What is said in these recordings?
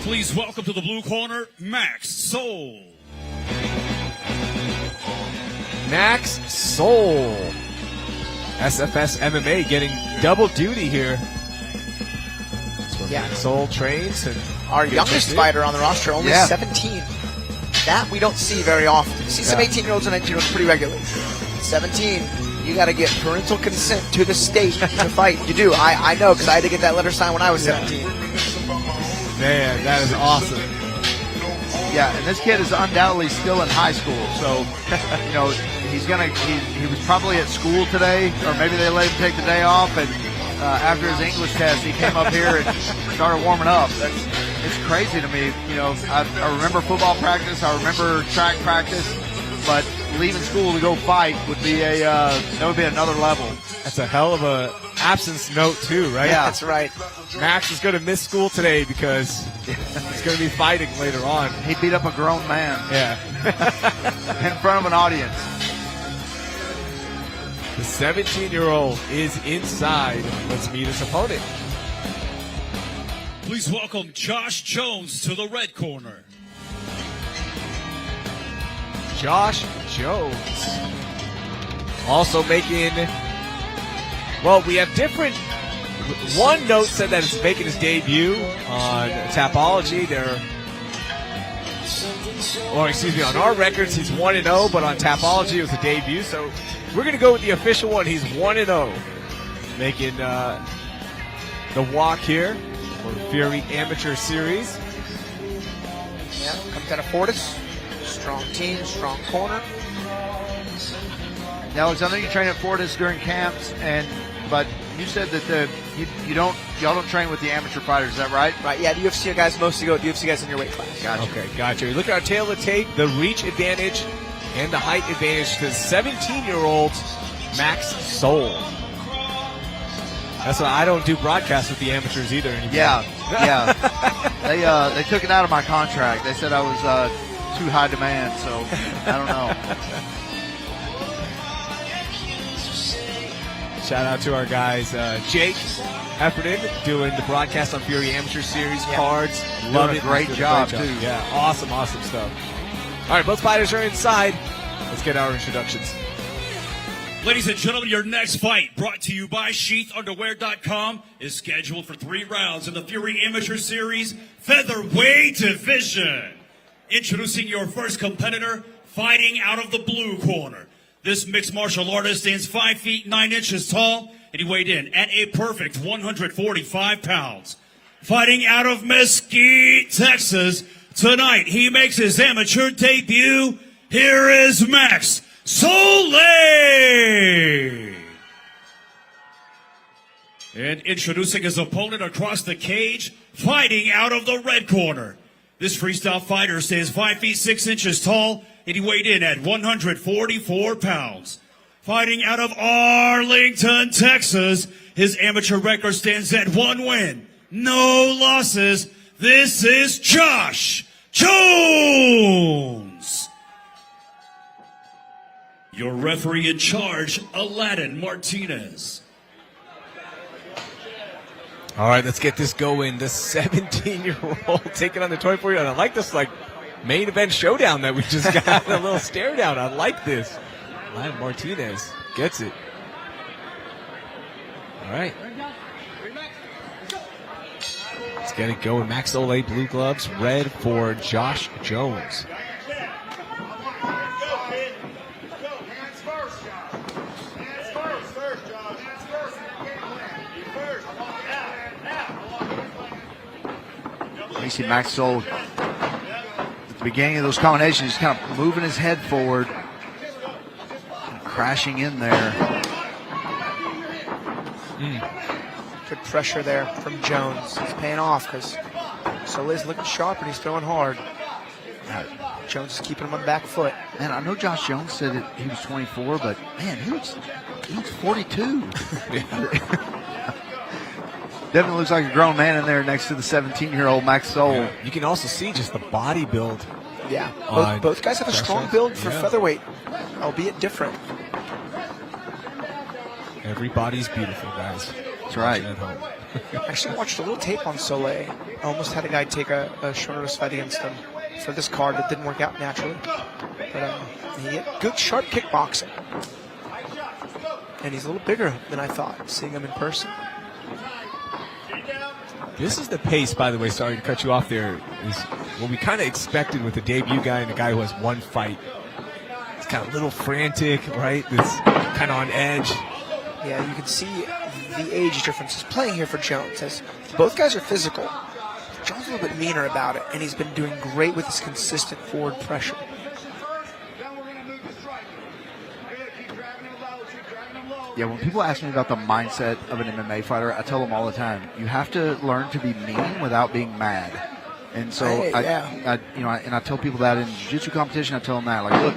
Please welcome to the blue corner, Max Soul. Max Soul. SFS MMA getting double duty here. Yeah. Max Soul trains. And our youngest fighter on the roster, only 17. That we don't see very often. You see some 18-year-olds and 19-year-olds pretty regularly. 17, you got to get parental consent to the state to fight. You do. I know, because I had to get that letter signed when I was 17. Man, that is awesome. Yeah, and this kid is undoubtedly still in high school, so you know he was probably at school today, or maybe they let him take the day off, and after his English test, he came up here and started warming up. It's crazy to me. You know, I remember football practice, I remember track practice, but leaving school to go fight would be that would be another level. That's a hell of a absence note too, right? Yeah, that's right. Max is going to miss school today because he's going to be fighting later on. He beat up a grown man. Yeah. In front of an audience. The 17-year-old is inside. Let's meet his opponent. Please welcome Josh Jones to the red corner. Josh Jones. Also making, well, we have different. One note said that it's making his debut on Tapology. On our records, he's 1-0, but on Tapology, it was a debut. So we're going to go with the official one. He's 1-0, making the walk here for the Fury Amateur Series. Yeah, comes out of Fortis. Strong team, strong corner. Now, Alex, I know you train at Fortis during camps, but you said that y'all don't train with the amateur fighters. Is that right? Right. Yeah, the UFC guys mostly go with the UFC guys in your weight class. Gotcha. Okay, gotcha. Look at our tail of the tape, the reach advantage and the height advantage to 17-year-old Max Soul. That's why I don't do broadcasts with the amateurs either anymore. Yeah. They took it out of my contract. They said I was too high demand, so I don't know. Shout out to our guys, Jake Heffernan, doing the broadcast on Fury Amateur Series cards. Love it. Great job, too. Yeah, awesome stuff. All right, both fighters are inside. Let's get our introductions. Ladies and gentlemen, your next fight, brought to you by SheathUnderwear.com, is scheduled for 3 rounds in the Fury Amateur Series Featherweight Division. Introducing your first competitor, fighting out of the blue corner. This mixed martial artist stands 5 feet 9 inches tall, and he weighed in at a perfect 145 pounds. Fighting out of Mesquite, Texas, tonight he makes his amateur debut. Here is Max Soul. And introducing his opponent across the cage, fighting out of the red corner. This freestyle fighter stands 5 feet 6 inches tall, and he weighed in at 144 pounds. Fighting out of Arlington, Texas, his amateur record stands at 1 win, no losses. This is Josh Jones. Your referee in charge, Aladdin Martinez. All right, let's get this going. The 17-year-old taking on the 24-year-old. I like this, main event showdown that we just got. A little stare down. I like this. Aladdin Martinez gets it. All right. Let's get it going. Max Soul, blue gloves, red for Josh Jones. You see Max Soul at the beginning of those combinations, just kind of moving his head forward, crashing in there. Good pressure there from Jones. It's paying off because Soul's looking sharp and he's throwing hard. Jones is keeping him on the back foot. Man, I know Josh Jones said that he was 24, but man, he looks 42. Definitely looks like a grown man in there next to the 17-year-old Max Soul. Yeah. You can also see just the body build. Yeah, both guys have a strong build for featherweight, albeit different. Everybody's beautiful, guys. That's right. At home. I actually watched a little tape on Soleil. I almost had a guy take a short notice fight against him for this card. It didn't work out naturally. But he had good, sharp kickboxing. And he's a little bigger than I thought, seeing him in person. This is the pace, by the way, sorry to cut you off there, is what we kind of expected with a debut guy and a guy who has one fight. It's kind of a little frantic, right? It's kind of on edge. Yeah, you can see the age difference is playing here for Jones, as both guys are physical. Jones a little bit meaner about it, and he's been doing great with his consistent forward pressure. Yeah, when people ask me about the mindset of an MMA fighter, I tell them all the time, you have to learn to be mean without being mad. And so I tell people that in jiu-jitsu competition, I tell them that, like, look,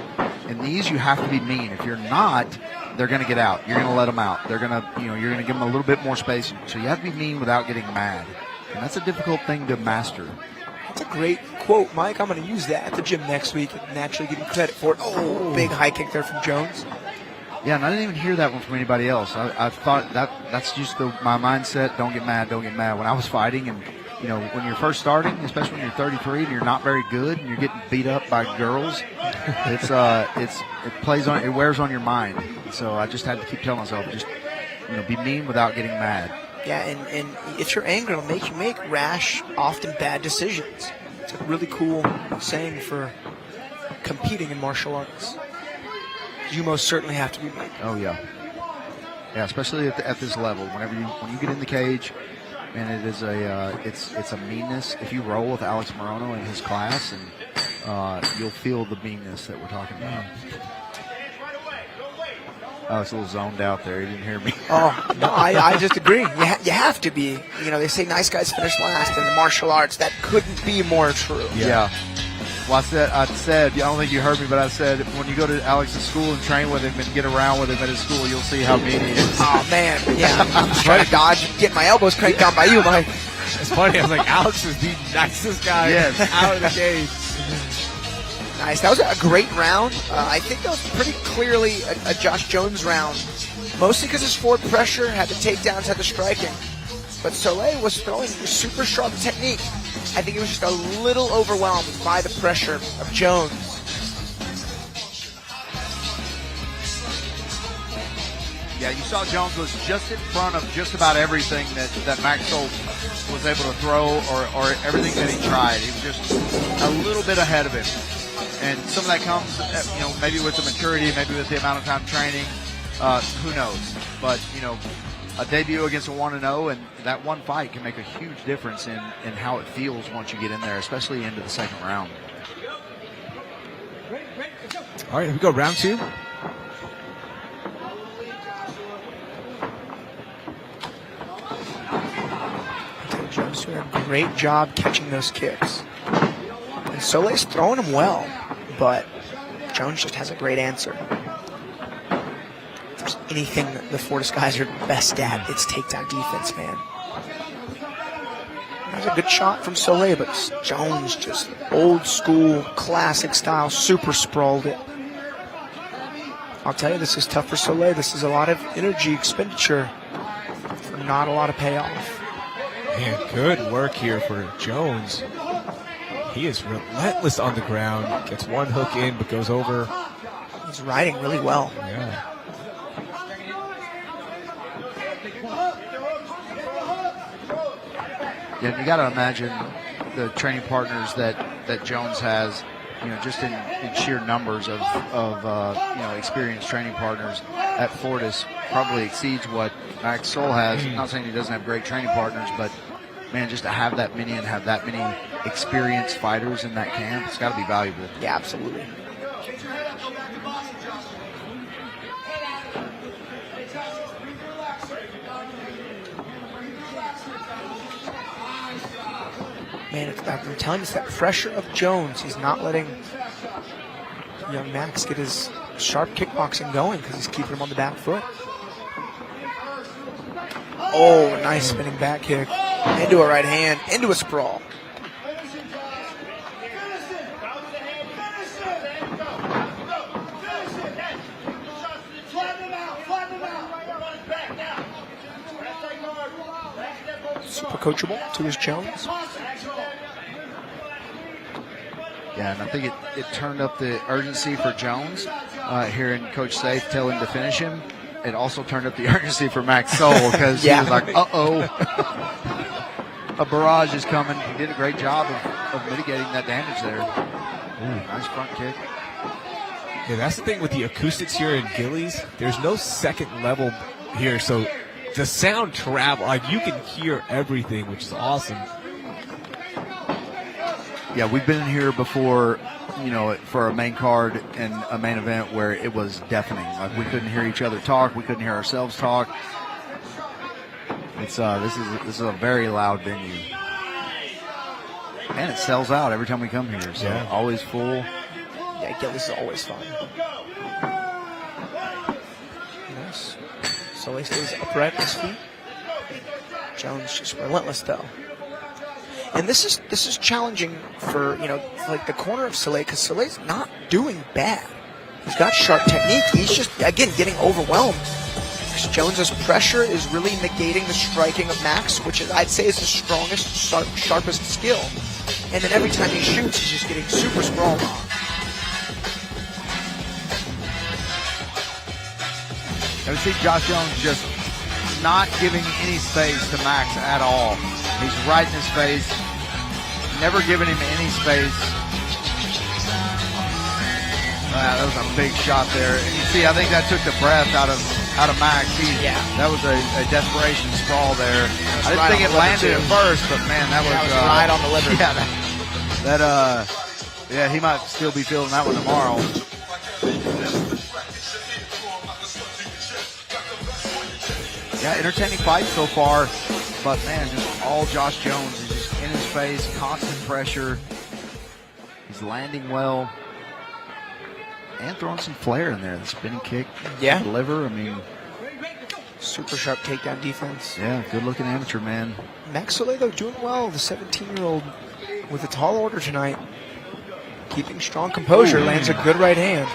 in these you have to be mean. If you're not, they're going to get out. You're going to let them out. They're going to, you're going to give them a little bit more space. So you have to be mean without getting mad. And that's a difficult thing to master. That's a great quote, Mike. I'm going to use that at the gym next week and naturally give you credit for it. Oh, big high kick there from Jones. Yeah, and I didn't even hear that one from anybody else. I thought that's just my mindset. Don't get mad. Don't get mad. When I was fighting, and when you're first starting, especially when you're 33 and you're not very good and you're getting beat up by girls, it wears on your mind. So I just had to keep telling myself, just be mean without getting mad. Yeah, and if you're angry, it'll make you make rash, often bad decisions. It's a really cool saying for competing in martial arts. You most certainly have to be mean. Oh yeah, especially at this level. When you get in the cage, and it is it's a meanness. If you roll with Alex Morono in his class, and you'll feel the meanness that we're talking about. Oh, it's a little zoned out there. He didn't hear me. Oh no, I just agree. You have to be. They say nice guys finish last in the martial arts. That couldn't be more true. Yeah. Well, I said, I don't think you heard me, but I said, when you go to Alex's school and train with him and get around with him at his school, you'll see how mean he is. Oh, man. Yeah. I'm just trying to dodge and get my elbows cranked on by you, Mike. It's funny. I was like, Alex is the nicest guy out of the cage. Nice. That was a great round. I think that was pretty clearly a Josh Jones round, mostly because his forward pressure had the takedowns, had the striking. But Soleil was throwing super sharp technique. I think he was just a little overwhelmed by the pressure of Jones. Yeah, you saw Jones was just in front of just about everything that Max Soul was able to throw or everything that he tried. He was just a little bit ahead of him. And some of that comes, maybe with the maturity, maybe with the amount of time training. Who knows? But, a debut against a 1-0, and that one fight can make a huge difference in how it feels once you get in there, especially into the second round. All right, here we go, round two. Jones doing a great job catching those kicks. And Soleil's throwing them well, but Jones just has a great answer. If there's anything that the Fortis guys are best at, it's takedown defense, man. That was a good shot from Soleil, but Jones just old school, classic style, super sprawled it. I'll tell you, this is tough for Soleil. This is a lot of energy expenditure for not a lot of payoff. Man, good work here for Jones. He is relentless on the ground. Gets one hook in, but goes over. He's riding really well. Yeah. Yeah, you got to imagine the training partners that Jones has, just in sheer numbers of experienced training partners at Fortis probably exceeds what Max Soul has. I'm not saying he doesn't have great training partners, but man, just to have that many and have that many experienced fighters in that camp, it's got to be valuable. Yeah, absolutely. Man, I'm telling you, it's that pressure of Jones. He's not letting young Max get his sharp kickboxing going because he's keeping him on the back foot. Oh, nice spinning back kick. Into a right hand, into a sprawl. super coachable to his Jones. Yeah, and I think it turned up the urgency for Jones, hearing Coach Safe tell him to finish him. It also turned up the urgency for Max Soul because he was like, uh-oh, a barrage is coming. He did a great job of mitigating that damage there. Ooh, nice front kick. Yeah, that's the thing with the acoustics here in Gillies. There's no second level here, so the sound travel, like you can hear everything, which is awesome. Yeah, we've been in here before, you know, for a main card and a main event where it was deafening. Like we couldn't hear each other talk, we couldn't hear ourselves talk. It's this is a very loud venue, and it sells out every time we come here. So always full. Yeah, Gillies is always fun. Nice. Soleil stays upright on his feet. Jones just relentless though. And this is challenging for, you know, like the corner of Soleil, because Soleil's not doing bad. He's got sharp technique. He's just, again, getting overwhelmed. Because Jones's pressure is really negating the striking of Max, which is, I'd say is the strongest, sharpest skill. And then every time he shoots, he's just getting super sprawled on. I see Josh Jones just not giving any space to Max at all. He's right in his face, never giving him any space. That was a big shot there. And you see, I think that took the breath out of Max. That was a desperation sprawl there. I didn't think it landed at first, but man, that was right on the liver. Yeah, he might still be feeling that one tomorrow. Yeah, entertaining fight so far, but man, just all Josh Jones is just in his face, constant pressure. He's landing well and throwing some flair in there. The spinning kick, the liver. I mean, super sharp takedown defense. Yeah, good-looking amateur man. Max Soleil, though, doing well. The 17-year-old with a tall order tonight, keeping strong composure, lands a good right hand.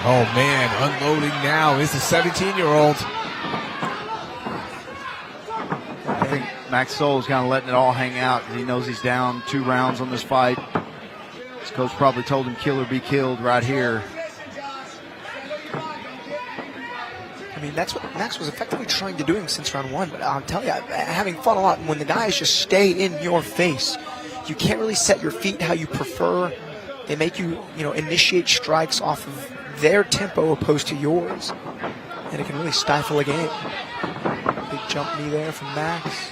Oh, man, unloading now is the 17-year-old. I think Max Soul is kind of letting it all hang out because he knows he's down 2 rounds on this fight. His coach probably told him kill or be killed right here. I mean, that's what Max was effectively trying to do since round 1, but I'll tell you, having fun a lot. When the guys just stay in your face, you can't really set your feet how you prefer. They make you, initiate strikes off of their tempo opposed to yours, and it can really stifle a game. Big jump knee there from Max.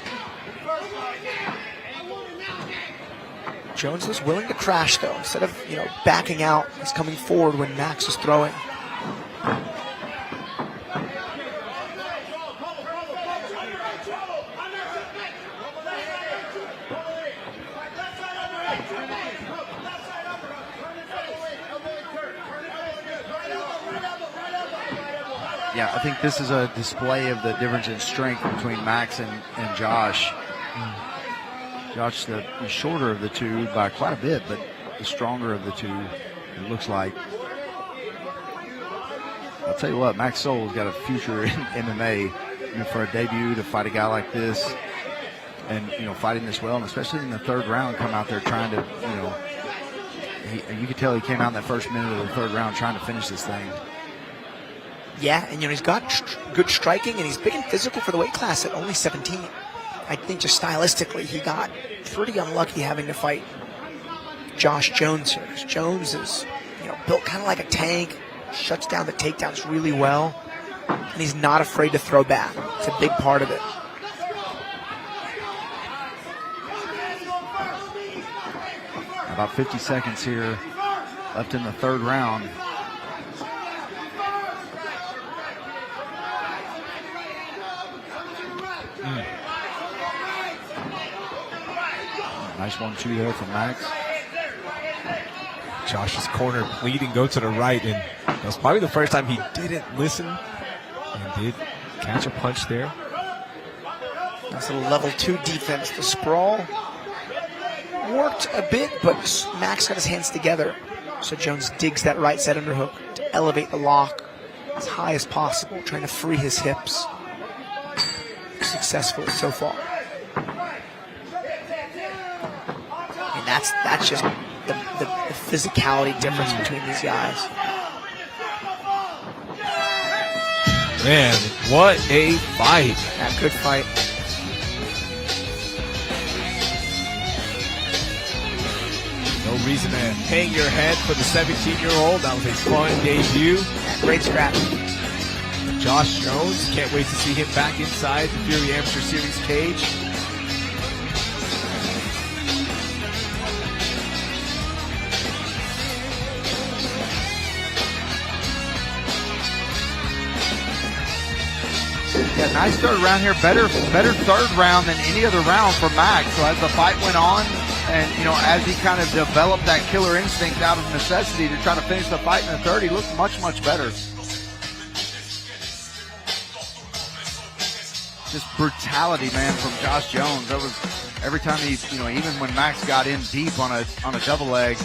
Jones was willing to crash though. Instead of backing out, he's coming forward when Max is throwing. Yeah, I think this is a display of the difference in strength between Max and Josh. Josh, the shorter of the two by quite a bit, but the stronger of the two, it looks like. I'll tell you what, Max Soul's got a future in MMA. For a debut to fight a guy like this and, fighting this well, and especially in the 3rd round, come out there trying to, you could tell he came out in that first minute of the 3rd round trying to finish this thing. Yeah, and he's got good striking, and he's big and physical for the weight class at only 17. I think just stylistically, he got pretty unlucky having to fight Josh Jones here. Jones is, built kind of like a tank, shuts down the takedowns really well, and he's not afraid to throw back. It's a big part of it. About 50 seconds here left in the 3rd round. Nice 1-2 there from Max. Josh's corner bleeding, go to the right, and that was probably the first time he didn't listen and did catch a punch there. That's a level 2 defense. The sprawl worked a bit, but Max got his hands together. So Jones digs that right side underhook to elevate the lock as high as possible, trying to free his hips. successfully so far. And that's just the physicality difference between these guys. Man, what a fight. Yeah, good fight. No reason to hang your head for the 17-year-old. That was a fun debut. Yeah, great scratch. Josh Jones, can't wait to see him back inside the Fury Amateur Series cage. Yeah, nice third round here. Better third round than any other round for Max. So as the fight went on, and as he kind of developed that killer instinct out of necessity to try to finish the fight in the third, he looked much better. Just brutality, man, from Josh Jones. That was every time he, even when Max got in deep on a double leg,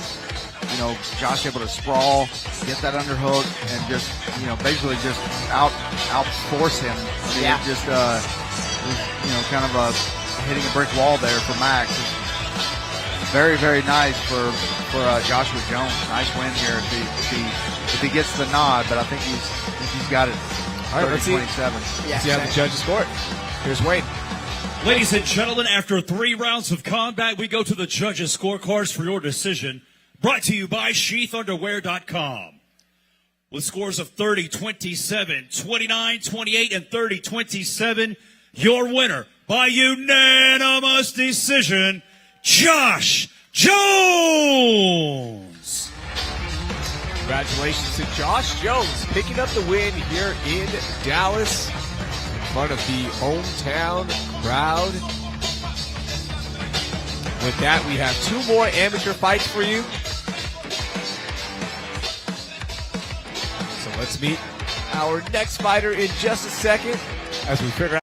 Josh able to sprawl, get that underhook, and just, basically just outforce him. I mean, Yeah. it just, was, kind of hitting a brick wall there for Max. It's very, very nice for Joshua Jones. Nice win here if he gets the nod, but I think he's got it. All right, let's see. 27. Yeah, See how the judges scored. Here's Wayne. Ladies and gentlemen, after 3 rounds of combat, we go to the judges' scorecards for your decision. Brought to you by SheathUnderwear.com. With scores of 30-27, 29-28, and 30-27, your winner by unanimous decision, Josh Jones. Congratulations to Josh Jones picking up the win here in Dallas in front of the hometown crowd. With that, we have 2 more amateur fights for you. So let's meet our next fighter in just a second as we figure out